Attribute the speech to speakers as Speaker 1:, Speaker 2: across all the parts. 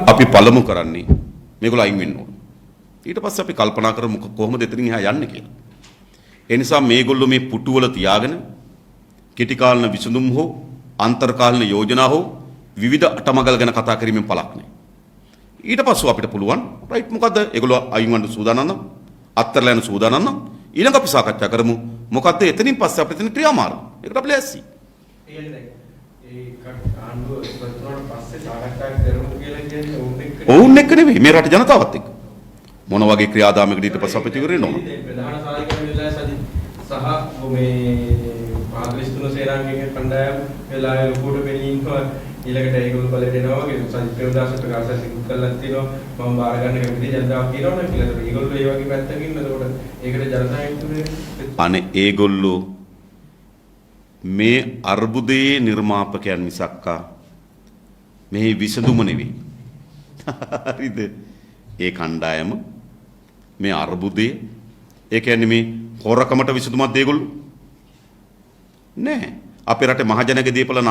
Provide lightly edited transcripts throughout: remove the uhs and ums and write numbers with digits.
Speaker 1: අපි පළමු කරන්නේ මේගොල්ලෝ අයින් වෙන්න ඕන. ඊට පස්සේ අපි කල්පනා කරමු කොහොමද එතනින් එහා යන්නේ කියලා. ඒ නිසා මේගොල්ලෝ මේ පුටුවල තියාගෙන කෙටි කාලන විසඳුම් හෝ අන්තර්කාලීන යෝජනා හෝ විවිධ අටමගල් ගැන කතා කිරීමෙන් පළක් නැහැ. ඊට පස්සේ අපිට පුළුවන් රයිට් මොකද්ද ඒගොල්ලෝ අයින් වෙන්න සූදානම් නම් අත්තරලා යන සූදානම් නම් ඊළඟ අපි සාකච්ඡා කරමු මොකද්ද එතනින් පස්සේ අපිට තියෙන ක්‍රියාමාර්ග. ඒකට අපි ලෑස්ති. ඔවුන් එක්ක නෙවෙයි මේ රට ජනතාවත් එක්ක. මොන වගේ ක්‍රියාදාමයකට ඊට පස්සේ අපිට ඉවර වෙන්න ඕන.
Speaker 2: ප්‍රධාන සාධකයන් සහ මේ පාදවිස්තුන සේනාංගික කණ්ඩායම වෙලාවේ ලොකුට පෙනීනවා ඊළඟට ඒගොල්ලෝ බලයට එනවා වගේ සජිත් ප්‍රේමදාස ප්‍රකාශ කළා තියෙනවා මම බාර ගන්න කැමති ජනතාව කියනවනේ කියලා. ඒගොල්ලෝ ඒ වගේ පැත්තකින් එතකොට ඒකට ජනතාවට
Speaker 1: අනේ ඒගොල්ලෝ මේ අර්බුදයේ නිර්මාපකයන් මිසක්කා මේ විසඳුම නෙවෙයි. හරිද? ඒ කණ්ඩායම මේ අර්බුදයේ ඒ කියන්නේ මේ හොරකමට විසඳුමක් දෙයගොල්ලෝ නෑ. අපේ රටේ මහජනගේ දීපල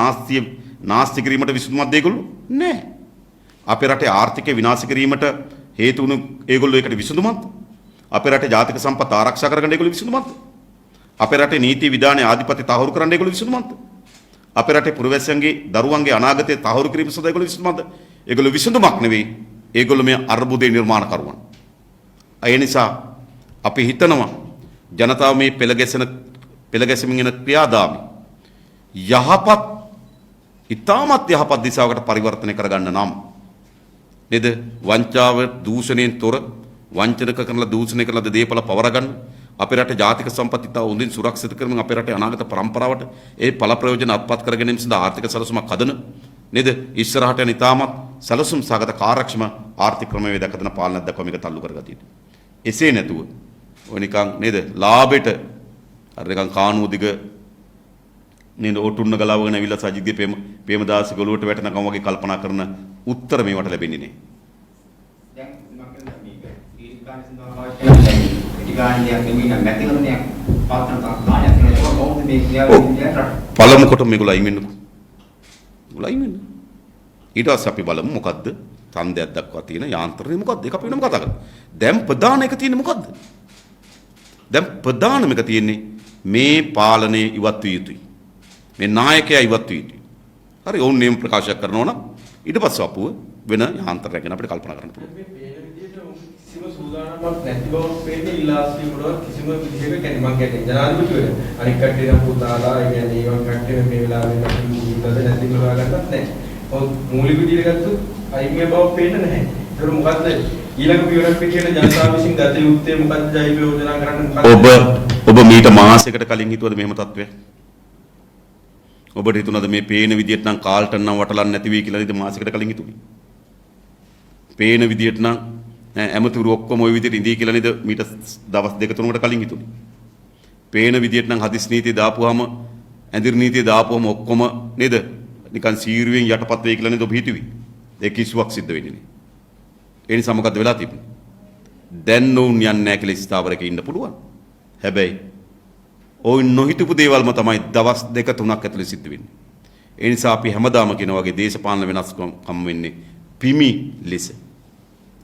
Speaker 1: නාස්ති කිරීමට විසඳුමක් දෙයගොල්ලෝ නෑ. අපේ රටේ ආර්ථිකය විනාශ කිරීමට හේතු වුණු ඒගොල්ලෝ ඒකට විසඳුමක්. අපේ රටේ ජාතික සම්පත් ආරක්ෂා කරගන්න ඒගොල්ලෝ විසඳුමක්. අපේ රටේ නීති විධානයේ ආධිපත්‍ය තහවුරු කරන්න ඒගොල්ලෝ විසඳුමක්. අපේ රටේ පුරවැසියන්ගේ දරුවන්ගේ අනාගතය තහවුරු කිරීම සඳහා ඒගොල්ලෝ විසඳුමක්. ඒගොල්ලෝ විසඳුමක් නෙවෙයි. ඒගොල්ලෝ මේ අර්බුදේ නිර්මාණ කරුවන්. ඒ නිසා අපි හිතනවා ජනතාව මේ පෙළගැසෙමින් එන ක්‍රියාදාමය යහපත් ඉතාමත් යහපත් දිශාවකට පරිවර්තනය කරගන්න නම් නේද වංචාව දූෂණයෙන් තොර වංචනක කරලා දූෂණය කරලා දේපල පවරගන්න අපේ රටේ ජාතික සම්පත් ඉතා හොඳින් සුරක්ෂිත කරමින් අපේ රටේ අනාගත පරම්පරාවට ඒ ඵල ප්‍රයෝජන අත්පත් කර ගැනීම සඳහා ආර්ථික සැලසුමක් හදන නේද ඉස්සරහට යන ඉතාමත් සැලසුම් සහගත කාර්යක්ෂම ආර්ථික ක්‍රමවේද දක්වන පාලනයක් දක්වා මේක තල්ලු කරගatiයි. එසේ නැතුව ඔය නිකන් නේද ලාභෙට අර නිකන් කානුව දිග නේද ඔටුන්න ගලවගෙන ඇවිල්ලා සජිත්ගේ ප්‍රේමදාස ගොළුවට වැටෙනකම් වගේ කල්පනා කරන උත්තර මේවට ලැබෙන්නේ නැහැ.
Speaker 3: දැන් මම කියන්නේ මේක ඊර්කාණ සඳහා ඉතිගාණ්ඩයක් නෙමෙයි නැතිකරණයක් පාත්‍රන තාක්ෂණයක් නෙමෙයි කොහොමද මේ ක්‍රියාවලිය
Speaker 1: පළමු කොට මේගොල්ලෝ අයින් වෙන්නකෝ. මේගොල්ලෝ අයින් වෙන්න. ඊට පස්සේ අපි බලමු මොකද්ද ඡන්දයක් දක්වා තියෙන යාන්ත්‍රණය මොකද්ද? ඒක අපි වෙනම කතා කරමු. දැන් ප්‍රධාන එක තියෙන්නේ මොකද්ද? දැන් ප්‍රධානම එක තියෙන්නේ මේ පාලනය ඉවත් විය යුතුයි. මේ නායකයා ඉවත් විය යුතුයි. හරි ඔවුන් නියම ප්‍රකාශ කරනවා නම් ඊට පස්සේ අපුව වෙන යාන්ත්‍රණයක් ගැන අපිට කල්පනා කරන්න පුළුවන්.
Speaker 2: මේ පේන විදිහට කිසිම සූදානමක් නැති බව පේන්නේ ඉලාස්ටි වල කිසිම විදිහක කියන්නේ මම කියන්නේ ජනාධිපතිවරයා අනික් කට්ටිය නම් පුතාලා ඒ කියන්නේ ඒවන් කට්ටිය මේ වෙලාවේ ඉන්නද නැති කියලා ගන්නත් නැහැ. ඔව් මූලික විදිහට ගත්තොත් අයින් බව පේන්නේ නැහැ. ඒක මොකද්ද ඊළඟ පියවරක් පිටියට ජනතාව විසින් ගත යුත්තේ මොකද්ද ජෛව යෝජනා කරන්න මොකද්ද?
Speaker 1: ඔබ මීට මාසයකට කලින් හිතුවද මෙහෙම තත්ත්වයක්? ඔබට හිතුණාද මේ පේන විදියට නම් කාල්ටන් නම් වටලන්නේ නැති වෙයි කියලා නේද මාසයකට කලින් හිතුවේ? පේන විදියට නම් ඇමතුරු ඔක්කොම ওই විදියට ඉඳී කියලා නේද මීට දවස් දෙක තුනකට කලින් හිතුනේ? පේන විදියට නම් හදිස් නීතිය දාපුවාම ඇඳිරි නීතිය දාපුවාම ඔක්කොම නේද නිකන් සීරුවෙන් යටපත් වෙයි කියලා නේද ඔබ හිතුවේ? ඒ කිසිවක් සිද්ධ වෙන්නේ නැහැ. ඒ නිසා මොකද්ද වෙලා තිබුණේ? දැන් නෝන් යන්නේ නැහැ කියලා ස්ථාවරක ඉන්න පුළුවන්. හැබැයි ඔය නොහිතපු දේවල්ම තමයි දවස් දෙක තුනක් ඇතුළේ සිද්ධ වෙන්නේ. ඒ නිසා අපි හැමදාම කියන වගේ දේශපාලන වෙනස්කම් වෙන්නේ පිමි ලෙස.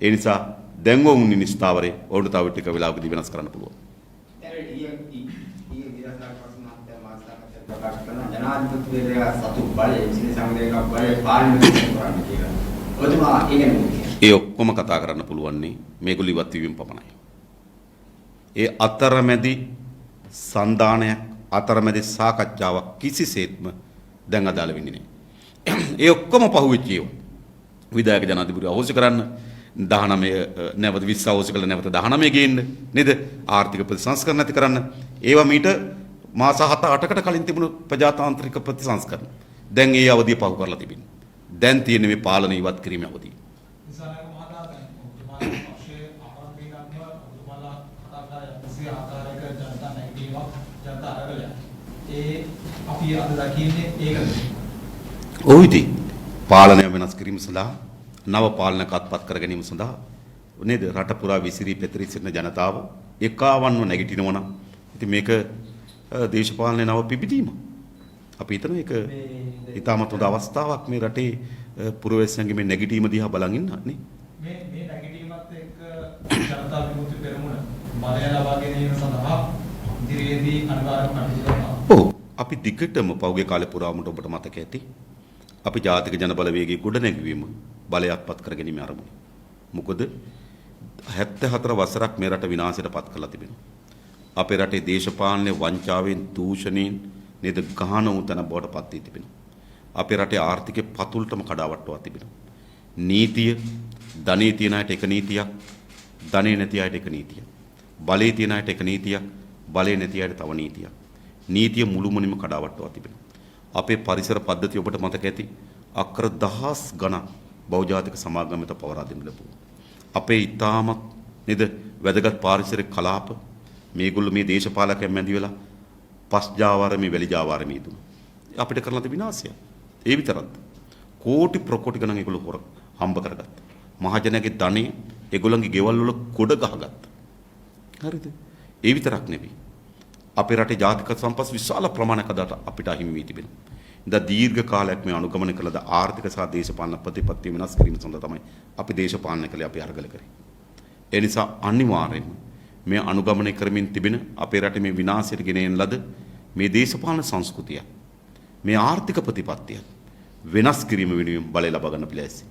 Speaker 1: ඒ නිසා දැන් වුන් ඉන්න ස්ථාවරේ ඔවුන්ට තව ටික වෙලාවකදී වෙනස් කරන්න පුළුවන්.
Speaker 3: ජනාධිපතිවරයා සතු බලය සිනහ සංවේගක බලය පාලනය කරන්න කියලා. ඔතන
Speaker 1: ඒ ඔක්කොම කතා කරන්න පුළුවන් නේ මේගොල්ලෝ ඉවත් වීම පමණයි. ඒ අතරමැදි සන්දානයක් අතරමැදි සාකච්ඡාවක් කිසිසේත්ම දැන් අදාළ වෙන්නේ නැහැ. ඒ ඔක්කොම පහුවෙච්ච ඒවා. විධායක ජනාධිපතිවරයා අහෝසි කරන්න 19 නැවත 20 අහෝසි කළ නැවත 19 ගේන්න නේද? ආර්ථික ප්‍රතිසංස්කරණ නැති කරන්න. ඒවා මීට මාස 7-8කට කලින් තිබුණු ප්‍රජාතාන්ත්‍රික ප්‍රතිසංස්කරණ. දැන් ඒ අවධිය පහු කරලා තිබෙනවා. දැන් තියෙන්නේ මේ පාලන ඉවත් කිරීමේ අවධිය. ඔව් ඉතින් පාලනය වෙනස් කිරීම සඳහා නව පාලනයක් අත්පත් කර ගැනීම සඳහා නේද රට පුරා විසිරී පැතිරී සිටින ජනතාව එකාවන්ව නැගිටිනවා නම් ඉතින් මේක දේශපාලනයේ නව පිබිදීම. අපි හිතන එක ඉතාමත් හොඳ අවස්ථාවක් මේ රටේ පුරවැසියන්ගේ මේ නැගිටීම දිහා බලන් ඉන්න නේ.
Speaker 4: මේ නැගිටීමත් එක්ක ජනතා විමුක්ති පෙරමුණ බලය ලබා ගැනීම සඳහා ඉදිරියේදී අනිවාර්යයෙන්ම කටයුතු කරනවා.
Speaker 1: ඔව් අපි දිගටම පෞගේ කාලේ පුරාම ඔබට මතක ඇති. අපි ජාතික ජන බලවේගයේ ගොඩනැගීම බලයත්පත් කර ගැනීම ආරම්භය. මොකද 74 වසරක් මේ රට විනාශයට පත් කරලා තිබෙනවා. අපේ රටේ දේශපාලන වංචාවෙන් දූෂණයෙන් නේද ගහන උතන බවට පත් වී තිබෙනවා. අපේ රටේ ආර්ථිකය පතුල්ටම කඩාවට්ටවා තිබෙනවා. නීතිය ධනෙ තියන අයට එක නීතියක්, ධනෙ නැති අයට එක නීතියක්. බලේ තියන අයට එක නීතියක්, බලේ නැති අයට තව නීතියක්. නීතිය මුළුමනින්ම කඩාවට්ටවා තිබෙනවා. අපේ පරිසර පද්ධතිය ඔබට මතක ඇති. අක්කර දහස් ගණන් බහුජාතික සමාගම් වෙත පවරා දෙන්න ලැබුවා. අපේ ඊටාමත් නේද වැදගත් පාරිසරික කලාප මේගොල්ලෝ මේ දේශපාලකයන් මැදි වෙලා පස් ජාවාරමේ වැලි ජාවාරමේ දුන්නා. අපිට කරලා තිබෙන විනාශය. ඒ විතරක්ද? කෝටි ප්‍රකෝටි ගණන් ඒගොල්ලෝ හොර හම්බ කරගත්තා. මහජනයාගේ ධනෙ ඒගොල්ලන්ගේ ගෙවල් වල කොඩ ගහගත්තා. හරිද? ඒ විතරක් නෙවෙයි. අපේ රටේ ජාතික සම්පත් විශාල ප්‍රමාණයක් අද අපිට අහිමි වී තිබෙනවා. ඉතින් දීර්ඝ කාලයක් මේ අනුගමනය කළද ආර්ථික සහ දේශපාලන ප්‍රතිපත්ති වෙනස් කිරීම සඳහා තමයි අපි දේශපාලනය කළේ අපි අරගල කරේ. ඒ නිසා අනිවාර්යයෙන්ම මේ අනුගමනය කරමින් තිබෙන අපේ රටේ මේ විනාශයට ගෙන එන ලද මේ දේශපාලන සංස්කෘතිය මේ ආර්ථික ප්‍රතිපත්තිය වෙනස් කිරීම වෙනුවෙන් බලය ලබා ගන්න පිළිැස්සේ.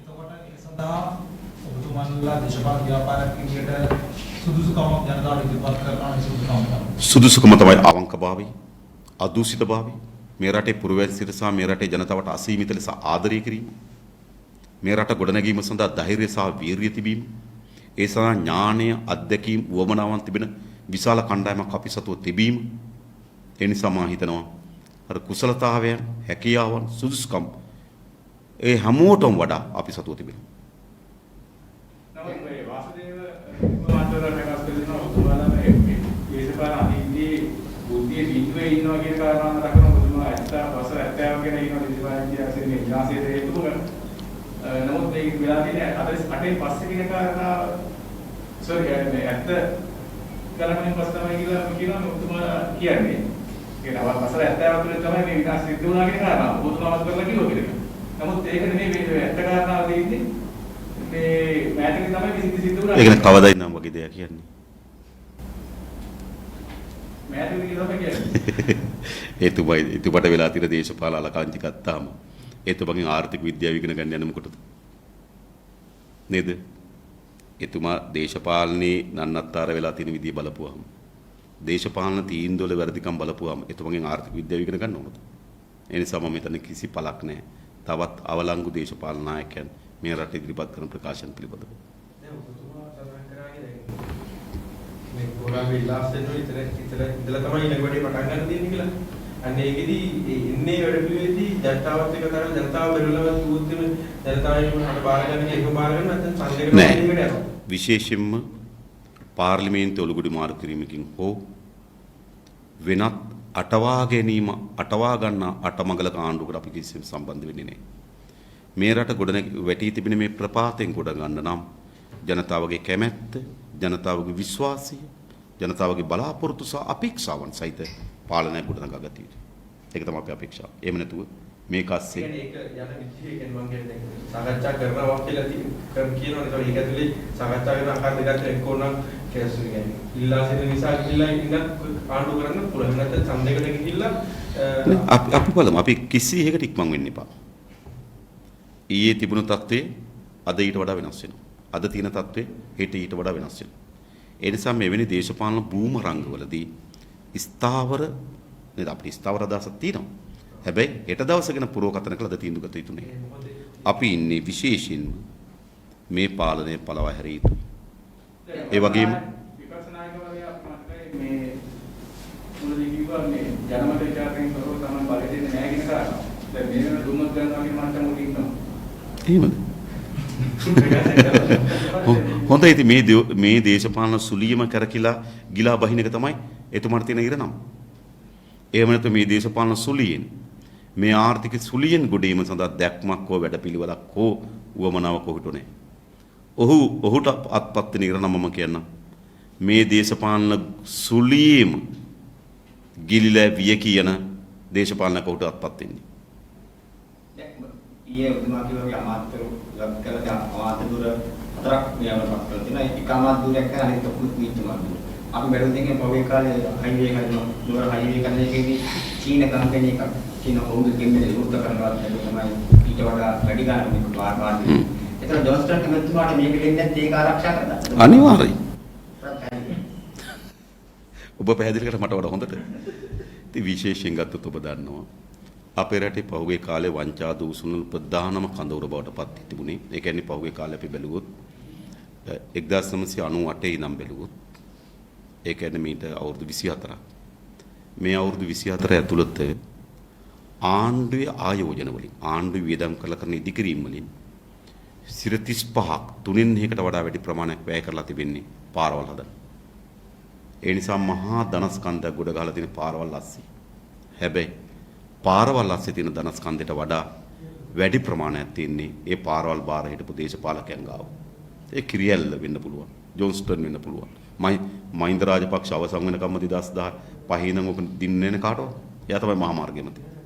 Speaker 4: එතකොට ඒ සඳහා ඔබතුමන්ලා දේශපාලන ව්‍යාපාරයක් විදිහට සුදුසුකමක් ජනතාවට ඉදිරිපත් කරනවා.
Speaker 1: සුදුසුකම තමයි අවංකභාවය, අදූෂිතභාවය, මේ රටේ පුරවැසියන්ට සහ මේ රටේ ජනතාවට අසීමිත ලෙස ආදරය කිරීම, මේ රට ගොඩනැගීම සඳහා ධෛර්යය සහ වීරිය තිබීම, ඒ සඳහා ඥානය, අත්දැකීම්, උවමනාවන් තිබෙන විශාල කණ්ඩායමක් අපි සතුව තිබීම. ඒ නිසා මා හිතනවා අර කුසලතාවයන්, හැකියාවන්, සුදුසුකම් ඒ හැමෝටම වඩා අපි සතුව තිබෙනවා.
Speaker 5: නමුත් මේ වාසුදේව මාතෘකාවක් කරනවා ඔබතුමාලා මේ දේශපාලන අධිදී බුද්ධිය බිඳුවේ ඉන්නවා කියන කාරණාව දක්වන ඔබතුමා 70 70 ගැන ඉන්නවා දේශපාලන ඉතිහාසයේ මේ විනාශයට හේතු කරන. නමුත් මේක වෙලා තියෙන 48 පස්සේ කියන කාරණාව මේ ඇත්ත ගණනින් පස්සේ තමයි කියලා ඔබතුමා කියන්නේ. ඒක වසර 70 තුළ තමයි මේ විනාශ සිද්ධ වුණා කියන කාරණාව ඔබතුමාවත් කරලා කිව්වා කියලා. නමුත් ඒක නෙමෙයි මේ ඇත්ත කාරණාව දෙන්නේ මේ මෑතකදී තමයි සිද්ධ වුණා.
Speaker 1: ඒක නේ කවදායි නම් වගේ දෙයක් කියන්නේ.
Speaker 5: මෑතකදී තමයි කියන්නේ.
Speaker 1: එතුමට වෙලා තියෙන දේශපාලන අලකංචි ගත්තාම එතුමගෙන් ආර්ථික විද්‍යාව ඉගෙන ගන්න යන මොකටද? නේද? එතුමා දේශපාලනේ නන්නත්තර වෙලා තියෙන විදිය බලපුවාම දේශපාලන තීන්දුවල වැරදිකම් බලපුවාම එතුමගෙන් ආර්ථික විද්‍යාව ඉගෙන ගන්න ඕනද? ඒ නිසා මම හිතන්නේ කිසි පළක් නැහැ. තවත් අවලංගු දේශපාලන නායකයන් මේ රට ඉදිරිපත් කරන ප්‍රකාශන පිළිබඳව.
Speaker 2: දැන් ඔබතුමා සඳහන් කරානේ මේ කොරාවේ ඉලාස්ට් ඉතල ඉඳලා තමයි ඊළඟ වැඩේ පටන් ගන්න තියෙන්නේ කියලා. අන්න ඒකෙදි ඉන්නේ වැඩ පිළිවෙලදී ජනතාවත් එක්ක කරලා ජනතාව පෙරලවත් සූත්‍රෙම ජනතාවගේ මට බාර ගන්න එක බාර ගන්න නැත්නම් සංදේශ කරන එකට යනවා.
Speaker 1: විශේෂයෙන්ම පාර්ලිමේන්තු ඔලුගුඩි මාරු කිරීමකින් හෝ වෙනත් අටවා ගැනීම අටවා ගන්න අටමඟලක ආණ්ඩුවකට අපි කිසිම සම්බන්ධ වෙන්නේ නැහැ. මේ රට වැටී තිබෙන මේ ප්‍රපාතෙන් ගොඩ ගන්න නම් ජනතාවගේ කැමැත්ත, ජනතාවගේ විශ්වාසය, ජනතාවගේ බලාපොරොත්තු සහ අපේක්ෂාවන් සහිත පාලනය ගොඩනගා ගත යුතුයි. ඒක තමයි අපේ අපේක්ෂාව. එහෙම නැතුව මේක අස්සේ
Speaker 2: ඒක යන විදිහේ මම කියන්නේ සාකච්ඡා කරනවා කියලා කියනවනේ. ඒක ඇතුලේ සාකච්ඡා කරන ආකාර දෙකක් එක්කෝනම් කැසු කියන්නේ. ඉල්ලා සිටින නිසා ඉල්ලා ඉන්න ආණ්ඩු කරන්න පුළුවන්. නැත්නම් සම්දේකට ගිහිල්ලා
Speaker 1: අපි බලමු. අපි කිසි එකකට ඉක්මන් වෙන්න එපා. ඊයේ තිබුණු තත්ත්වය අද ඊට වඩා වෙනස් වෙනවා. අද තියෙන තත්ත්වය හෙට ඊට වඩා වෙනස් වෙනවා. ඒ නිසා මෙවැනි දේශපාලන බූමරංගවලදී ස්ථාවර නේද අපිට ස්ථාවර අදහසක් තියෙනවා. හැබැයි හෙට දවස ගැන පුරවකතන කළ ද තීන්දුව ගත යුතු නෑ. අපි ඉන්නේ විශේෂයෙන්ම මේ පාලනය පළවා හැරිය යුතුයි. ඒ වගේම
Speaker 5: විපක්ෂ නායකවරයා මේ මුලදී කිව්වා මේ ජනමත විචාරයෙන් කරව තමයි බලය දෙන්නේ නැහැ කියන කාරණා. දැන් මේ වෙන දුන්නොත් ගන්නවා කියන මට්ටම උඩ ඉන්නවා.
Speaker 1: එහෙමද? හොඳයි. ඉතින් මේ දේශපාලන සුලියම කරකිලා ගිලා බහින එක තමයි එතුමාට තියෙන ඉරණම. එහෙම නැත්නම් මේ දේශපාලන සුලියෙන් මේ ආර්ථික සුලියෙන් ගොඩීම සඳහා දැක්මක් හෝ වැඩපිළිවෙලක් හෝ උවමනාවක් ඔහුට නැහැ. ඔහුට අත්පත් වෙන ඉරණම මම කියන්නම්. මේ දේශපාලන සුලියම ගිලිලා විය කියන දේශපාලන කවුට අත්පත් වෙන්නේ.
Speaker 3: ඊයේ උතුමා කිව්වා අමාත්‍යරු ලබ් කළ අමාත්‍යදුර හතරක් මෙයාවටපත් කරලා තියෙනවා. ඒක අමාත්‍යදුරයක් කරලා අනිත් ඔක්කොම විත්තුමාදුර. අපි බැලුවොත් එකේ පොවේ කාලේ හයිවේ කරනවා. නුවර හයිවේ කරන එකේදී චීන කම්පැනි එකක් චීන ඔවුන්ගේ ගෙම්මේ විරුද්ධ කරනවා තමයි ඊට වඩා වැඩි ගානක් මේක වාර්තාවක්. ඒතර ජොන්ස්ටන් කමිටුමාට මේක දෙන්නේ නැත්නම් ඒක ආරක්ෂා කරලා.
Speaker 1: අනිවාර්යයි. ඔබ පැහැදිලි කරලා මට වඩා හොඳට. ඉතින් විශේෂයෙන් ගත්තොත් ඔබ දන්නවා අපේ රටේ පහුගිය කාලේ වංචා දූෂණ ප්‍රධානම කඳවුර බවට පත් තිබුණේ. ඒ කියන්නේ පහුගිය කාලේ අපි බැලුවොත් 1998 ඉඳන් බැලුවොත් ඒ කියන්නේ මීට අවුරුදු 24ක්. මේ අවුරුදු 24 ඇතුළත ආණ්ඩුවේ ආයෝජන වලින් ආණ්ඩුවේ වියදම් කරන ඉදිකිරීම් වලින් 35ක් තුනෙන් එකකට වඩා වැඩි ප්‍රමාණයක් වැය කරලා තිබෙන්නේ පාරවල් හදන්න. ඒ නිසා මහා ධනස්කන්ධයක් ගොඩ ගහලා තියෙන පාරවල් ASCII. හැබැයි පාරවල් ASCII තියෙන ධනස්කන්ධයට වඩා වැඩි ප්‍රමාණයක් තියෙන්නේ ඒ පාරවල් බාර හිටපු දේශපාලකයන් ගාව. ඒ කිරියැල්ල වෙන්න පුළුවන්. ජොන්ස්ටන් වෙන්න පුළුවන්. මහින්ද රාජපක්ෂ අවසන් වෙනකම්ම 2015 ඉඳන් ඔක දින්නේ නැ කාටවත්. එයා තමයි මහා මාර්ගෙම තියෙන්නේ.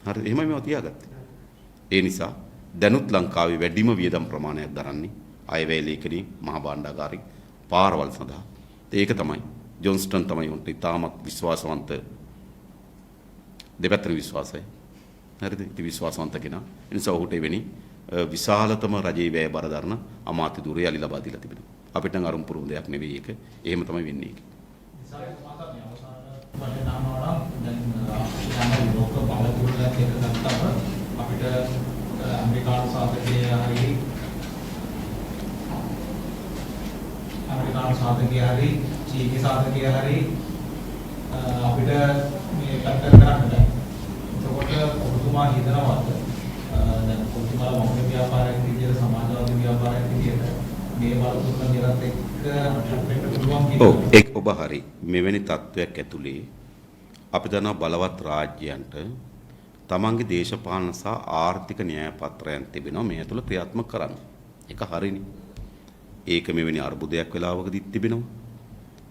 Speaker 1: හරි එහෙමයි මේවා තියාගත්තේ. ඒ නිසා දැනුත් ලංකාවේ වැඩිම වියදම් ප්‍රමාණයක් දරන්නේ අයවැය ලේඛනී මහා භාණ්ඩාගාරික පාරවල් සඳහා. ඒක තමයි ජොන්ස්ටන් තමයි උන්ට ඉතාමත් විශ්වාසවන්ත දෙපැත්තට විශ්වාසයි. හරිද? ඉතින් විශ්වාසවන්ත කෙනා. ඒ නිසා ඔහුට එවැනි විශාලතම රජයේ වැය බර දරන අමාත්‍ය ධුරය අලි ලබා දීලා තිබෙනවා. අපිට නම් අරුම් පුරුම් දෙයක් නෙවෙයි ඒක. එහෙම තමයි වෙන්නේ ඒක.
Speaker 4: අපිට ඇමරිකානු සාධකයේ හරි චීනි සාධකයේ හරි අපිට මේ පැත්තට කරන්න බෑ. එතකොට ඔබතුමා හිතනවාද දැන් ඔබතුමාලා මොකද ව්‍යාපාරයක් විදියට සමාජවාදී ව්‍යාපාරයක් විදියට මේ වලතුන් දෙකත් එක්ක වෙන්න පුළුවන් කියලා.
Speaker 1: ඔව් ඒක ඔබ හරි. මෙවැනි තත්වයක් ඇතුලේ අපි දන්නා බලවත් රාජ්‍යයන්ට තමන්ගේ දේශපාලන සහ ආර්ථික න්‍යාය පත්‍රයන් තිබෙනවා මේ ඇතුළ ක්‍රියාත්මක කරන්න. ඒක හරිනේ. ඒක මෙවැනි අර්බුදයක් වෙලාවකදී තිබෙනවා.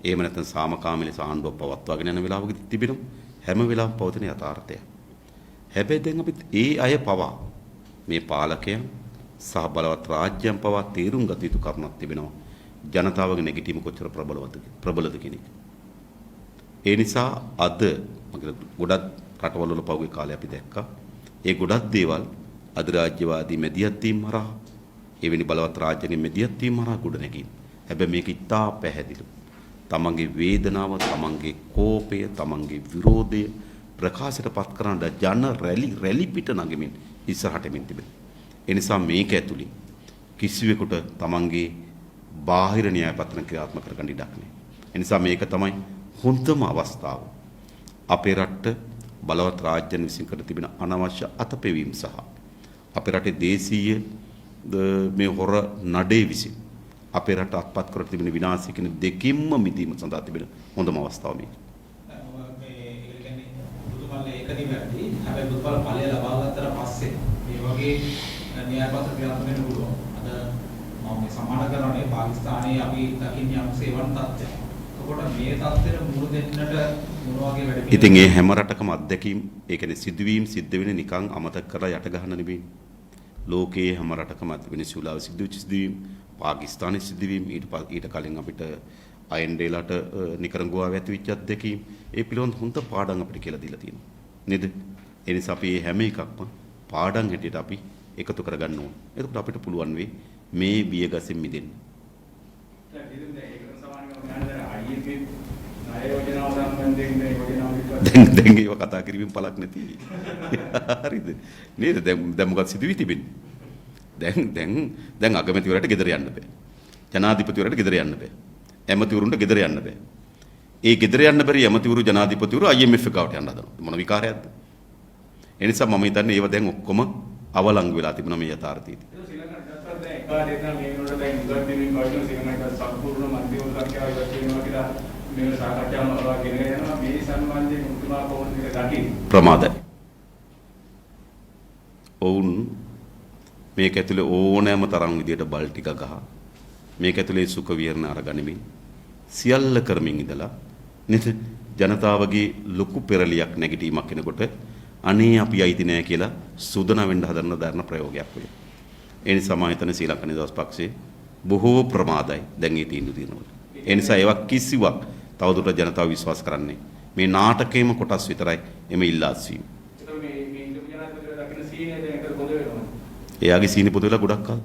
Speaker 1: එහෙම නැත්නම් සාමකාමී ලෙස ආණ්ඩුව පවත්වාගෙන යන වෙලාවකදී තිබෙනවා. හැම වෙලාවෙම පවතින යථාර්ථය. හැබැයි දැන් අපි ඒ අය පවා මේ පාලකයන් සහ බලවත් රාජ්‍යයන් පවා තීරුම් ගත යුතු කරුණක් තිබෙනවා. ජනතාවගේ නැගිටීම කොච්චර ප්‍රබලද කියන එක. ඒ නිසා අද ගොඩක් රටවල් වල පහුගිය කාලේ අපි දැක්කා. ඒ ගොඩක් දේවල් අධිරාජ්‍යවාදී මැදිහත් වීම හරහා එවැනි බලවත් රාජ්‍යයෙන් මැදිහත් වීම හරහා ගොඩ නැගීම. හැබැයි මේක ඉතා පැහැදිලිව තමන්ගේ වේදනාව, තමන්ගේ කෝපය, තමන්ගේ විරෝධය ප්‍රකාශයටපත් කරන ජන රැලි පිට නගමින් ඉස්සරහට එමින් තිබෙනවා. ඒ නිසා මේක ඇතුළේ කිසිවෙකුට තමන්ගේ බාහිර න්‍යාය පත්‍රන ක්‍රියාත්මක කරගන්න ඉඩක් නැහැ. ඒ නිසා මේක තමයි හොඳම අවස්ථාව. අපේ රටට බලවත් රාජ්‍යයන් විසින් කර තිබෙන අනවශ්‍ය අතපෙවීම සහ අපේ රටේ දේශීය මේ හොර නඩේ විසින් අපේ රට අත්පත් කර තිබෙන විනාශය කියන දෙකින්ම මිදීම සඳහා තිබෙන හොඳම අවස්ථාව මේක.
Speaker 4: මේ කියන්නේ බුදුමල්ලේ ඒකදී වැඩි. හැබැයි බුදුමල්ල ඵලය ලබා ගත්තට පස්සේ මේ වගේ න්‍යාය පත්‍ර ක්‍රියාත්මක වෙන්න පුළුවන්. අද මම මේ සමාන කරන්නේ පාකිස්තානයේ අපි දකින්නේ යම්සේ වන් තත්ත්වයක්. එතකොට මේ තත්ත්වෙට මුහුණ දෙන්නට මොන වගේ වැඩ
Speaker 1: ඉතින් ඒ හැම රටකම අත්දැකීම් ඒ කියන්නේ සිදුවීම් සිද්ධ වෙන නිකන් අමතක කරලා යට ගහන්න නෙවෙයි. ලෝකයේ හැම රටකම වෙනසුලාව සිදුවෙච්ච සිදුවීම්, පාකිස්තානයේ සිදුවීම්, ඊට කලින් අපිට අයන්ඩේලාට නිකරංගුවාව ඇතිවෙච්ච අත්දැකීම්, ඒ පිළිබඳ හොඳ පාඩම් අපිට කියලා දීලා තියෙනවා. නේද? ඒ නිසා අපි මේ හැම එකක්ම පාඩම් හැටියට අපි එකතු කරගන්න ඕන. එතකොට අපිට පුළුවන් වෙයි මේ බියගසින් මිදෙන්න. දැන් ඒව කතා කිරීමෙන් පළක් නැති. හරිද? නේද? දැන් මොකක්ද සිදුවී තිබෙන්නේ? දැන් අගමැතිවරට ගෙදර යන්න බෑ. ජනාධිපතිවරට ගෙදර යන්න බෑ. ඇමතිවරුන්ට ගෙදර යන්න බෑ. ඒ ගෙදර යන්න බැරි ඇමතිවරු ජනාධිපතිවරු IMF එකට යන්න හදනවා. මොන විකාරයක්ද? ඒ නිසා මම හිතන්නේ ඒව දැන් ඔක්කොම අවලංගු වෙලා තිබුණා මේ යථාර්ථයේදී. ප්‍රමාදයි. ඔවුන් මේක ඇතුලේ ඕනෑම තරම් විදියට බල් ටික ගහ මේක ඇතුලේ සුඛ විහරණ අරගනිමින් සියල්ල කරමින් ඉඳලා නේද ජනතාවගේ ලොකු පෙරලියක් නැගිටීමක් වෙනකොට අනේ අපි අයිති නෑ කියලා සුදන වෙන්න හදන දරන ප්‍රයෝගයක් වෙයි. ඒ නිසා මම හිතන්නේ ශ්‍රී ලංකා නිදහස් පක්ෂයේ බොහෝ ප්‍රමාදයි දැන් මේ තීන්දුව තියෙනවා. ඒ නිසා ඒවා කිසිවක් තවදුරටත් ජනතාව විශ්වාස කරන්නේ මේ නාටකයේම කොටස් විතරයි එමෙ ඉල්ලාස්වීම.
Speaker 5: ඒක මේ ඉන්දු ජනාධිපතිවරයා දකින්න සීනේ දැන් ඒක පොද වෙනවා.
Speaker 1: එයාගේ සීනි පොත වෙලා ගොඩක් කාලෙ.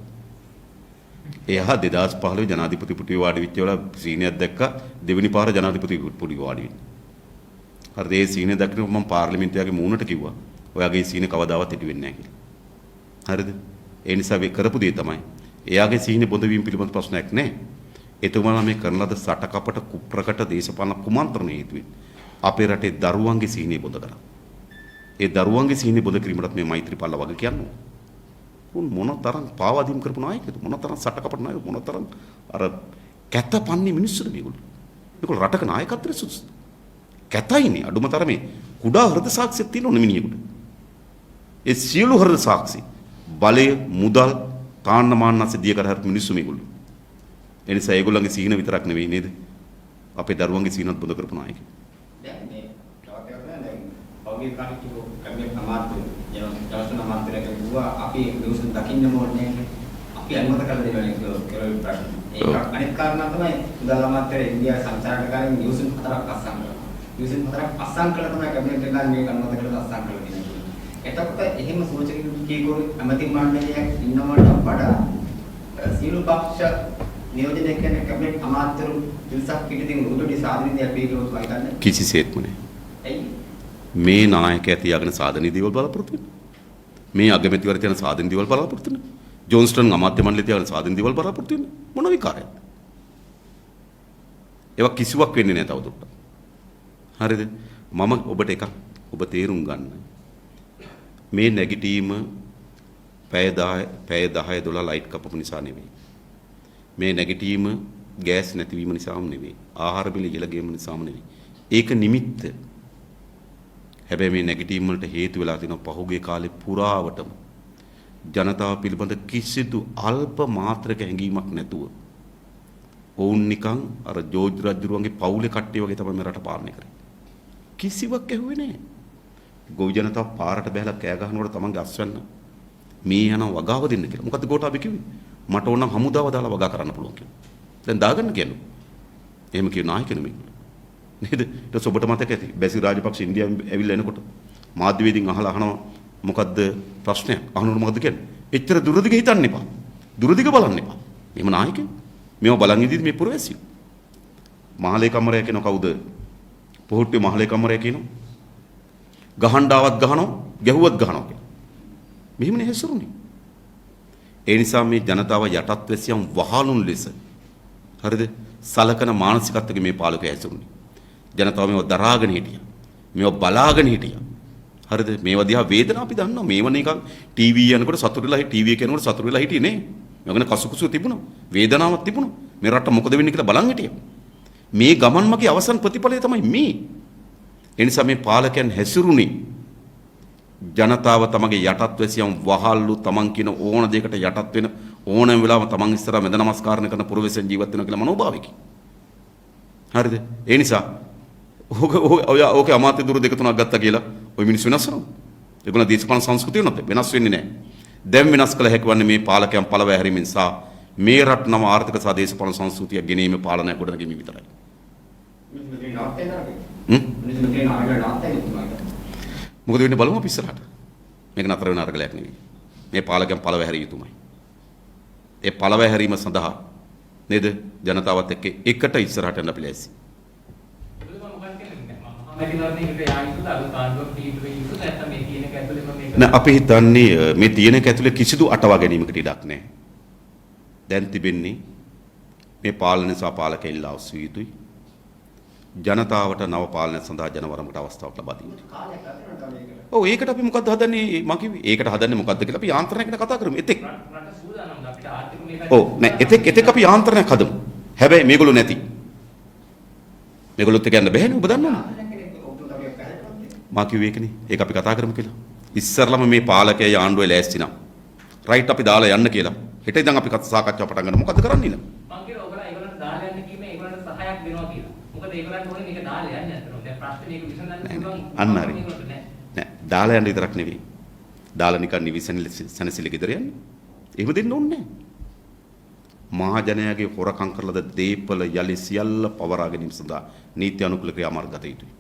Speaker 1: එයා 2015 ජනාධිපති පුටුවේ වාඩි වෙච්ච වෙලාව සීනියක් දැක්කා දෙවෙනි පාර ජනාධිපති පුටුවේ වාඩි වෙන්නේ. හරිද ඒ සීනේ දැක්කම මම පාර්ලිමේන්තුවේ මූණට කිව්වා ඔයාගේ සීනේ කවදාවත් හිටි වෙන්නේ නැහැ කියලා. හරිද? ඒ නිසා මේ කරපු දේ තමයි එයාගේ සීනේ බොඳ වීම පිළිබඳ ප්‍රශ්නයක් නැහැ. එතුමාලා මේ කරන ලද සටකපට කුප්‍රකට දේශපාලන කුමන්ත්‍රණ හේතුවෙන් අපේ රටේ දරුවන්ගේ සීනේ බොඳ කරා. ඒ දරුවන්ගේ සීනේ බොඳ කිරීමටත් මේ මෛත්‍රීපාල වගේ කියන්නේ. උන් මොනතරම් පාවාදීම් කරපු නායකද මොනතරම් සටකපට නායක මොනතරම් අර කැතපන්නේ මිනිස්සුද මේගොල්ලෝ. මේගොල්ලෝ රටක නායකත්වයට සුදුසු. කැතයිනේ අඩුම තරමේ කුඩා හෘද සාක්ෂියක් තියෙනවනේ මිනිහෙකුට. ඒ සියලු හෘද සාක්ෂි බලය මුදල් තාන්න මාන්නස දිය කර හරපු මිනිස්සු මේගොල්ලෝ. ඒ නිසා ඒගොල්ලන්ගේ සීන විතරක් නෙවෙයි නේද? අපේ දරුවන්ගේ සීනත් බොඳ කරපු නායකයෝ.
Speaker 3: දැන් මේ තවත් එකක් නෑ දැන් පෞගේ කාර්යකෝ කම්මේ අමාත්‍ය ජනසන අමාත්‍යලා කිව්වා අපි නිවුසන් දකින්න ඕනේ අපි අනුමත කරලා දෙනවා කියලා ප්‍රශ්න. ඒක අනිත් කාරණා තමයි මුදල් අමාත්‍යලා ඉන්දියා සංචාරකයන් නිවුසන් 4ක් අස්සම් කරනවා. නිවුසන් 4ක් අස්සම් කළා තමයි කැබිනට් එකෙන් මේක අනුමත කරලා අස්සම් කරලා දෙන්නේ. එතකොට එහෙම සූචකකීකෝ අමති මණ්ඩලයක් ඉන්නවට වඩා සීල පක්ෂ නියෝජනය කරන කැබිනට් අමාත්‍යරු පිරිසක් පිටින් උඩට සාධනිය අපි කියලාත් වයිතන්නේ
Speaker 1: කිසිසේත්ම නෑ.
Speaker 3: ඇයි?
Speaker 1: මේ නායකයා තියාගෙන සාධනීය දේවල් බලාපොරොත්තු වෙනවා. මේ අගමැතිවරු තියන සාධනීය දේවල් බලාපොරොත්තු වෙනවා. ජොන්ස්ටන් අමාත්‍ය මණ්ඩලය තියාගෙන සාධනීය දේවල් බලාපොරොත්තු වෙනවා. මොන විකාරයක්ද? ඒවා කිසිවක් වෙන්නේ නෑ තවදුරටත්. හරිද? මම ඔබට එකක් ඔබ තේරුම් ගන්න. මේ නැගිටීම පැය 10 12 ලයිට් කපපු නිසා නෙවෙයි. මේ නැගිටීම ගෑස් නැතිවීම නිසාම නෙවෙයි. ආහාර බිල ඉහළ ගියම නිසාම නෙවෙයි. ඒක නිමිත්ත. හැබැයි මේ නැගිටීම් වලට හේතු වෙලා තියෙනවා පහුගිය කාලේ පුරාවටම ජනතාව පිළිබඳ කිසිදු අල්ප මාත්‍රක හැඟීමක් නැතුව ඔවුන් නිකන් අර ජෝර්ජ් රජුරුවන්ගේ පවුලේ කට්ටිය වගේ තමයි මේ රට පාලනය කරේ. කිසිවක් ඇහුවේ නැහැ. ගොවි ජනතාව පාරට බැලලා කෑ ගහනකොට තමන්ගේ අස්වැන්න මේ යන වගාව දෙන්න කියලා. මොකද්ද ගෝඨාභය කිව්වේ? මට ඕන නම් හමුදාව දාලා වගා කරන්න පුළුවන් කියලා. දැන් දාගන්න කියනවා. එහෙම කියන නායක නෙමෙයි. නේද? ඊට ඔබට මතක ඇති. බැසිල් රාජපක්ෂ ඉන්දියාවෙන් ඇවිල්ලා එනකොට මාධ්‍යවේදීන් අහනවා මොකද්ද ප්‍රශ්නයක්? අහනකොට මොකද්ද කියන්නේ? එච්චර දුරදිග හිතන්න එපා. දුරදිග බලන්න එපා. එහෙම නායකයෝ. මේව බලන් ඉඳීද මේ පුරවැසියෝ. මහලේ කමරය කියන කවුද? පොහොට්ටුවේ මහලේ කමරය කියනවා. ගහණ්ඩාවත් ගහනවා, ගැහුවත් ගහනවා කියලා. මෙහෙමනේ හැසිරුනේ. ඒ නිසා මේ ජනතාව යටත් වැසියන් වහලුන් ලෙස හරිද? සලකන මානසිකත්වයක මේ පාලකය හැසිරුනේ. ජනතාව මේව දරාගෙන හිටියා. මේව බලාගෙන හිටියා. හරිද? මේව දිහා වේදනාව අපි දන්නවා. මේව නිකන් ටීවී යනකොට සතුටු වෙලා ටීවී එක යනකොට සතුටු වෙලා හිටියේ නේ. මේවගෙන කසුකුසු තිබුණා. වේදනාවක් තිබුණා. මේ රට මොකද වෙන්නේ කියලා බලන් හිටියා. මේ ගමන් මගේ අවසන් ප්‍රතිඵලය තමයි මේ. ඒ නිසා මේ පාලකයන් හැසිරුනේ ජනතාව තමගේ යටත් වැසියන් වහල්ලු තමන් කියන ඕන දෙයකට යටත් වෙන ඕනෑම වෙලාවම තමන් ඉස්සරහා මෙද නමස්කාරණ කරන පුරවැසියන් ජීවත් වෙනවා කියලා මනෝභාවයකින්. හරිද? ඒ නිසා ඕක අමාත්‍ය දුර දෙක තුනක් ගත්තා කියලා ওই මිනිස්සු වෙනස් වෙනවා. ඒගොල්ලෝ දේශපාලන සංස්කෘතිය උනත් වෙනස් වෙන්නේ නැහැ. දැන් වෙනස් කළ හැකි වන්නේ මේ පාලකයන් පළව හැරීමෙන් සහ මේ රට නම ආර්ථික සහ දේශපාලන සංස්කෘතිය ගෙනීමේ පාලනය ගොඩනගීම විතරයි. මොකද වෙන්නේ බලමු අපි ඉස්සරහට. මේක නතර වෙන අරගලයක් නෙවෙයි. මේ පාලකයන් පළව හැරිය යුතුමයි. ඒ පළව හැරීම සඳහා නේද ජනතාවත් එක්ක එකට ඉස්සරහට යන්න අපි ලෑස්ති. නෑ අපි හිතන්නේ මේ තියෙන එක ඇතුලේ කිසිදු අටවා ගැනීමකට ඉඩක් නැහැ. දැන් තිබෙන්නේ මේ පාලන සහ පාලකයින්ලා අවශ්‍ය යුතුයි. ජනතාවට නව පාලනය සඳහා ජනවරමකට අවස්ථාවක් ලබා දෙන්න. ඔව් ඒකට අපි මොකද්ද හදන්නේ මම කිව්වේ. ඒකට හදන්නේ මොකද්ද කියලා අපි යාන්ත්‍රණයක් ගැන කතා කරමු. එතෙක්. ඔව් නෑ එතෙක් අපි යාන්ත්‍රණයක් හදමු. හැබැයි මේගොල්ලෝ නැති. මේගොල්ලොත් කියන්න බැහැනේ ඔබ දන්නවනේ. මා කිව්වේ ඒකනේ. ඒක අපි කතා කරමු කියලා. ඉස්සරළම මේ පාලකයා ආණ්ඩුවේ ලෑස්ති නම්. රයිට් අපි දාලා යන්න කියලා. හෙට ඉඳන් අපි සාකච්ඡාව පටන් ගන්න. මොකද්ද කරන්නේ ඉතින්? මං කියනවා ඔයගොල්ලෝ ඒගොල්ලන්ට දාලා යන්න කීමේ ඒගොල්ලන්ට සහායක් දෙනවා කියලා. මොකද ඒගොල්ලන්ට ඕනේ මේක දාලා යන්න අතන. දැන් අන්න හරි. නෑ දාලා යන්න විතරක් නෙවෙයි. දාලා නිකන් නිවිසන සනසිල ගෙදර යන්නේ. එහෙම දෙන්න ඕනේ නෑ. මහජනයාගේ හොරකම් කරලද දීපල යලි සියල්ල පවරා ගැනීම සඳහා නීති අනුකූල ක්‍රියාමාර්ග ගත යුතුයි.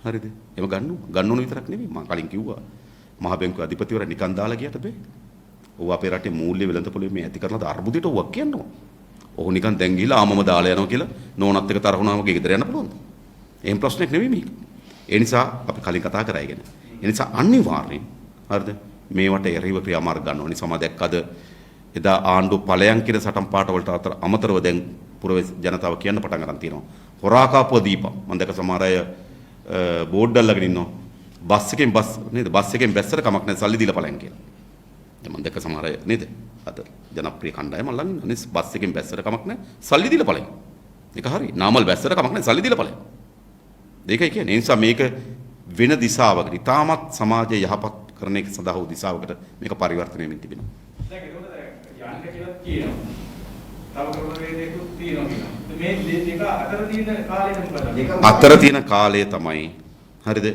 Speaker 1: හරිද? එහෙම ගන්න ඕන විතරක් නෙවෙයි. මම කලින් කිව්වා. මහ බැංකුවේ අධිපතිවරයා නිකන් දාලා ගියට බෑ. ඔව් අපේ රටේ මූල්‍ය වෙළඳපොලේ මේ ඇති කරන අර්බුදයට ඔව්වක් කියනවා. ඔහු නිකන් දැන් ගිහිලා ආමම දාලා යනවා කියලා නෝනත් එක තරහ වුණාම ගෙදර යන්න පුළුවන්ද? එහෙම ප්‍රශ්නයක් නෙවෙයි මේක. ඒ නිසා අපි කලින් කතා කරා ඉගෙන. ඒ නිසා අනිවාර්යෙන් හරිද? මේවට එරෙහිව ක්‍රියාමාර්ග ගන්න ඕනේ. සමා දැක්කද එදා ආණ්ඩු ඵලයන් කියන සටන් පාට වලට අතර අමතරව දැන් පුරවැසි ජනතාව කියන්න පටන් ගන්න තියෙනවා. හොරා කාපුව දීපන්. මම දැක සමහර අය බෝඩ් අල්ලගෙන ඉන්නවා. බස් එකෙන් බැස්සට කමක් නැහැ සල්ලි දීලා ඵලයන් කියලා. දැන් මම දැක සමහර අය නේද? අද ජනප්‍රිය කණ්ඩායම අල්ලන් ඉන්නවා. නේ බස් එකෙන් බැස්සට කමක් නැහැ සල්ලි දීලා ඵලයන්. ඒක හරි. නාමල් බැස්සට කමක් නැහැ සල්ලි දීලා ඵලයන්. ඒකයි කියන්නේ. ඒ නිසා මේක වෙන දිශාවකට, ඊටමත් සමාජය යහපත් කරන එක සඳහා වූ දිශාවකට මේක පරිවර්තනය වෙමින් තිබෙනවා.
Speaker 5: දැන් ඒකවල යන්න කියලා කියනවා. තව ක්‍රමවේදයකුත් තියෙනවා. මේ දෙක අතර තියෙන කාලය මොකද?
Speaker 1: අතර තියෙන කාලය තමයි හරිද?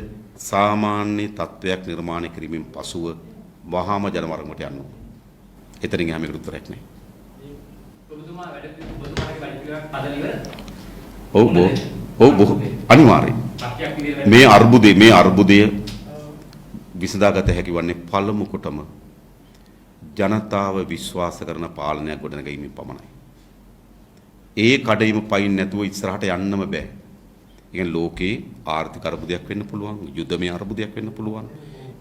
Speaker 1: සාමාන්‍ය තත්වයක් නිර්මාණය කිරීමෙන් පසුව වහාම ජනවරමට යන්න ඕන. එතනින් එහා මේකට උත්තරයක් නැහැ.
Speaker 6: ඔබතුමා ඔබතුමාගේ වැඩ පිළිවෙලක් අද ඉවරද?
Speaker 1: ඔව් බොහෝ අනිවාර්යයෙන්. මේ අර්බුදය විසඳාගත හැකි වන්නේ පළමු කොටම ජනතාව විශ්වාස කරන පාලනයක් ගොඩනගීමෙන් පමණයි. ඒ කඩයිම පයින් නැතුව ඉස්සරහට යන්නම බෑ. ඒ කියන්නේ ලෝකේ ආර්ථික අර්බුදයක් වෙන්න පුළුවන්, යුද්ධමය අර්බුදයක් වෙන්න පුළුවන්.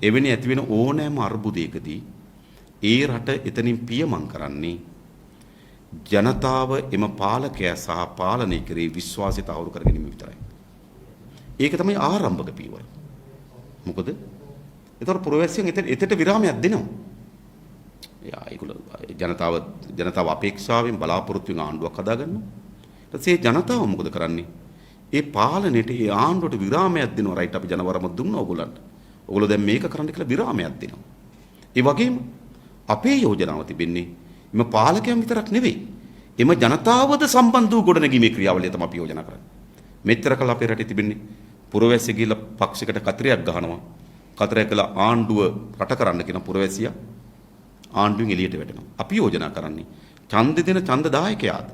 Speaker 1: එවැනි ඇති වෙන ඕනෑම අර්බුදයකදී ඒ රට එතනින් පියමන් කරන්නේ ජනතාව එම පාලකයා සහ පාලනය කරේ විශ්වාසය තහවුරු කර ගැනීම විතරයි. ඒක තමයි ආරම්භක පියවර. මොකද ඒතර පුරවැසියන් එතෙට විරාමයක් දෙනවා. ජනතාව අපේක්ෂාවෙන් බලාපොරොත්තු වෙන ආණ්ඩුවක් හදාගන්නවා. ඊට පස්සේ ජනතාව මොකද කරන්නේ? ඒ පාලනයේට ඒ ආණ්ඩුවට විරාමයක් දෙනවා. රයිට් අපි ජනවරම දුන්නා ඕගොල්ලන්ට. ඕගොල්ලෝ දැන් මේක කරන්න කියලා විරාමයක් දෙනවා. ඒ වගේම අපේ යෝජනාව තිබෙන්නේ එම පාලකයන් විතරක් නෙවෙයි. එම ජනතාවද සම්බන්ධ වූ ගොඩනැගීමේ ක්‍රියාවලිය තමයි අපි යෝජනා කරන්නේ. මෙච්චර කල අපේ රටේ තිබෙන්නේ පුරවැසිය ගිහිල්ලා පක්ෂයකට කතරයක් ගහනවා. කතරය කළා ආණ්ඩුව රට කරන්න කියන පුරවැසියා ආණ්ඩුවෙන් එළියට වැටෙනවා. අපි යෝජනා කරන්නේ ඡන්ද දෙන ඡන්දදායකයාද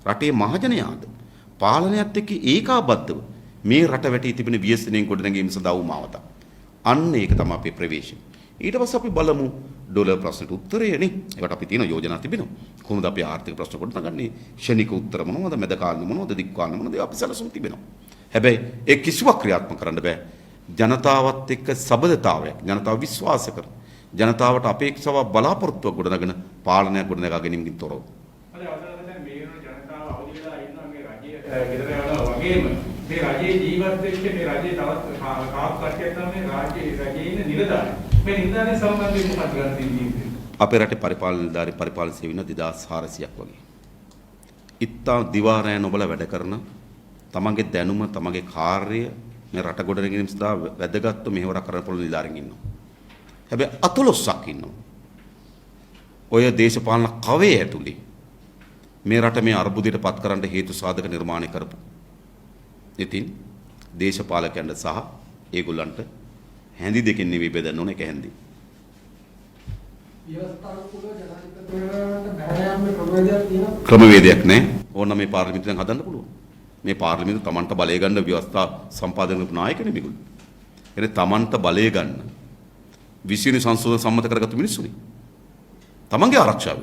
Speaker 1: රටේ මහජනයාද පාලනයත් එක්ක ඒකාබද්ධව මේ රට වැටී තිබෙන ව්‍යසනයෙන් ගොඩනැගීම සඳහා වූ මාවත. අන්න ඒක තමයි අපේ ප්‍රවේශය. ඊට පස්සේ අපි බලමු ඩොලර් ප්‍රශ්නට උත්තරයනේ. ඒකට අපි තියෙන යෝජනා තිබෙනවා. කොහොමද අපි ආර්ථික ප්‍රශ්න ගොඩනගන්නේ? ක්ෂණික උත්තර මොනවද? මැද කාලේ මොනවද? දික් කාලේ මොනවද? අපි සැලසුම් තිබෙනවා. හැබැයි ඒ කිසිවක් ක්‍රියාත්මක කරන්න බෑ. ජනතාවත් එක්ක සබඳතාවයක්, ජනතාව විශ්වාස කරන, ජනතාවට අපේක්ෂාවක් බලාපොරොත්තුවක් ගොඩනගන පාලනයක් ගොඩනගා ගැනීමකින් තොරව.
Speaker 5: අද අවසානයේ දැන් මේ වෙන ජනතාව අවදි වෙලා ඉන්නවා මේ රජයේ ගෙදර යනවා වගේම මේ රජයේ ජීවත් වෙච්ච මේ රජයේ තවත් කාක් කට්ටියක් තමයි රජයේ ඉන්න නිලධාරීන්. මේ නිලධාරීන් සම්බන්ධයෙන් මොකක්ද කරන්න තියෙන්නේ?
Speaker 1: අපේ රටේ පරිපාලන සේවය ඉන්න 2400ක් වගේ. ඉත්තා දිවාරය නොබල වැඩ කරන තමන්ගේ දැනුම, තමන්ගේ කාර්යය මේ රට ගොඩනැගීම සඳහා වැදගත් මෙහෙවරක් කරන්න පුළුවන් නිලධාරීන් ඉන්නවා. හැබැයි 14ක් ඉන්නවා. ඔය දේශපාලන කවයේ ඇතුලේ මේ රට මේ අර්බුදයට පත් කරන්න හේතු සාධක නිර්මාණය කරපු. ඉතින් දේශපාලකයන්ට සහ ඒගොල්ලන්ට හැඳි දෙකෙන් නෙවෙයි බෙදන්න ඕනේ. එක හැඳි. ක්‍රමවේදයක් නැහැ. ඕන මේ පාර්ලිමේන්තුවෙන් හදන්න පුළුවන්. මේ පාර්ලිමේන්තුව තමන්ට බලය ගන්න ව්‍යවස්ථා සම්පාදනය කරපු නායකනේ මේගොල්ලෝ. එනේ තමන්ට බලය ගන්න 20 සංශෝධන සම්මත කරගත්තු මිනිස්සුනේ. තමන්ගේ ආරක්ෂාව.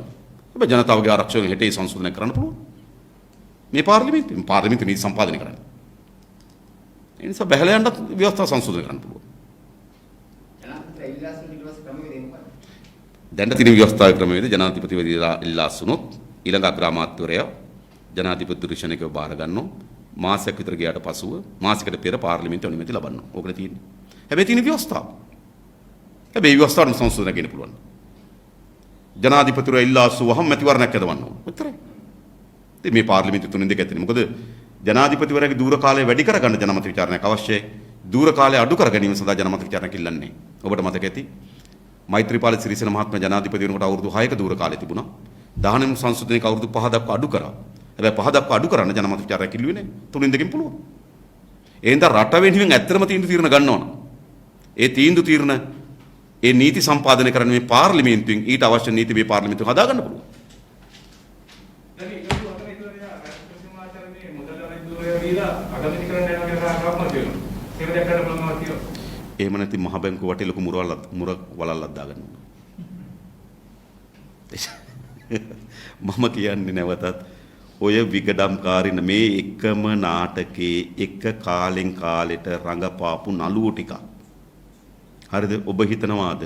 Speaker 1: හැබැයි ජනතාවගේ ආරක්ෂාවෙන් හෙටේ සංශෝධනය කරන්න පුළුවන්. මේ පාර්ලිමේන්තුව නීති සම්පාදනය කරන්න. ඒ නිසා බැහැලා යන්නත් ව්‍යවස්ථා සංශෝධනය කරන්න පුළුවන්. දැන් තියෙන ව්‍යවස්ථා ක්‍රමවේද ජනාධිපතිවරයා ඉල්ලාස් වුණොත් ඊළඟ අග්‍රාමාත්‍යවරයා ජනාධිපති දුරක්ෂණයකව බාර ගන්නවා. මාසයක් විතර ගියාට පසුව මාසයකට පෙර පාර්ලිමේන්තුව අනුමැතිය ලබනවා. ඕකනේ තියෙන්නේ. හැබැයි තියෙන ව්‍යවස්ථාව. හැබැයි ව්‍යවස්ථාවට සංශෝධනය කරන්න පුළුවන්. ජනාධිපතිවරයා ඉල්ලාස් වුවහම මැතිවරණයක් යදවන්න ඕන. මෙච්චරයි. ඉතින් මේ පාර්ලිමේන්තුව තුනෙන් දෙක ඇතුලේ මොකද ජනාධිපතිවරයාගේ දූර කාලය වැඩි කරගන්න ජනමත විචාරණයක් අවශ්‍යයි. දූර කාලය අඩු කර ගැනීම සඳහා ජනමත විචාරණයක් ඉල්ලන්නේ. ඔබට මතක ඇති මෛත්‍රීපාල සිරිසේන මහත්මයා ජනාධිපති වෙනකොට අවුරුදු 6ක දූර කාලය තිබුණා. 19 සංශෝධනයක අවුරුදු 5 දක්වා අඩු කරා. හැබැයි 5 දක්වා අඩු කරන්න ජනමත විචාරණයක් ඉල්ලුවේ නැහැ. තුනෙන් දෙකෙන් පුළුවන්. එහෙනම් රට වෙනුවෙන් ඇත්තම තීන්දුව తీරන ගන්න ඕන. ඒ තීන්දුව తీරන ඒ නීති සම්පාදනය කරන්න මේ පාර්ලිමේන්තුවෙන් ඊට අවශ්‍ය නීති මේ පාර්ලිමේන්තුව හදා ගන්න පුළුවන්.
Speaker 5: දැන් ඒක අතර ඉතුරුලා රාජ්‍යසමාචාරයේ මුදල් රජුරේ දීලා අගමැතිකරණ යනවා කියලා ආකාරයක් තියෙනවා. ඒක දැක්කට බලනවා තියෙනවා.
Speaker 1: එහෙම නැති මහ බැංකුව වටේ ලොකු මුර වලල්ලක් දාගන්න ඕන. මම කියන්නේ නැවතත් ඔය විගඩම්කාරින මේ එකම නාටකේ එක කාලෙන් කාලෙට රඟපාපු නළුවෝ ටික. හරිද? ඔබ හිතනවාද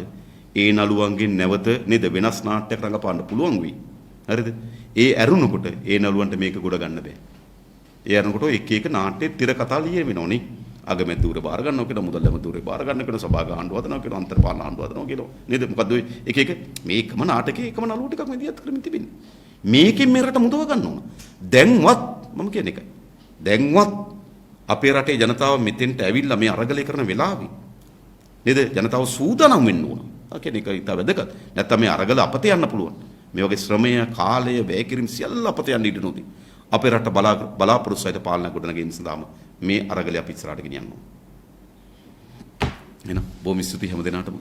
Speaker 1: ඒ නළුවන්ගෙන් නැවත නේද වෙනස් නාට්‍යයක් රඟපාන්න පුළුවන් වෙයි? හරිද? ඒ ඇරුණකොට ඒ නළුවන්ට මේක ගොඩ ගන්න බෑ. ඒ ඇරුණකොට එක එක නාට්‍යයේ තිර කතා ලියෙ වෙනෝනේ. අගමැතිවරු බාර ගන්නවා කියලා මුදල් ඇමතිවරු බාර ගන්න කියලා සභාග ආණ්ඩුව හදනවා කියලා අන්තර්පාලන ආණ්ඩුව හදනවා කියලා නේද? මොකද්ද ඔය එක එක මේකම නාටකයේ එකම නළුවෝ ටිකක් මෙදියත් කරමින් තිබෙන්නේ. මේකෙන් මේ රට මුදව ගන්න ඕන. දැන්වත් මම කියන එකයි. දැන්වත් අපේ රටේ ජනතාව මෙතෙන්ට ඇවිල්ලා මේ අරගලය කරන වෙලාවේ නේද? ජනතාව සූදානම් වෙන්න ඕන. කියන එක ඉත වැදගත්. නැත්තම් මේ අරගල අපතේ යන්න පුළුවන්. මේ වගේ ශ්‍රමය, කාලය, වැය කිරීම සියල්ල අපතේ යන්න ඉඩ නොදී. අපේ රට බලාපොරොත්තු සහිත පාලනයක් ගොඩනගීම සඳහාම මේ අරගලය අපි ඉස්සරහට ගෙනියන්න ඕන. එහෙනම් බොහොම ස්තුතියි හැම දිනාටම.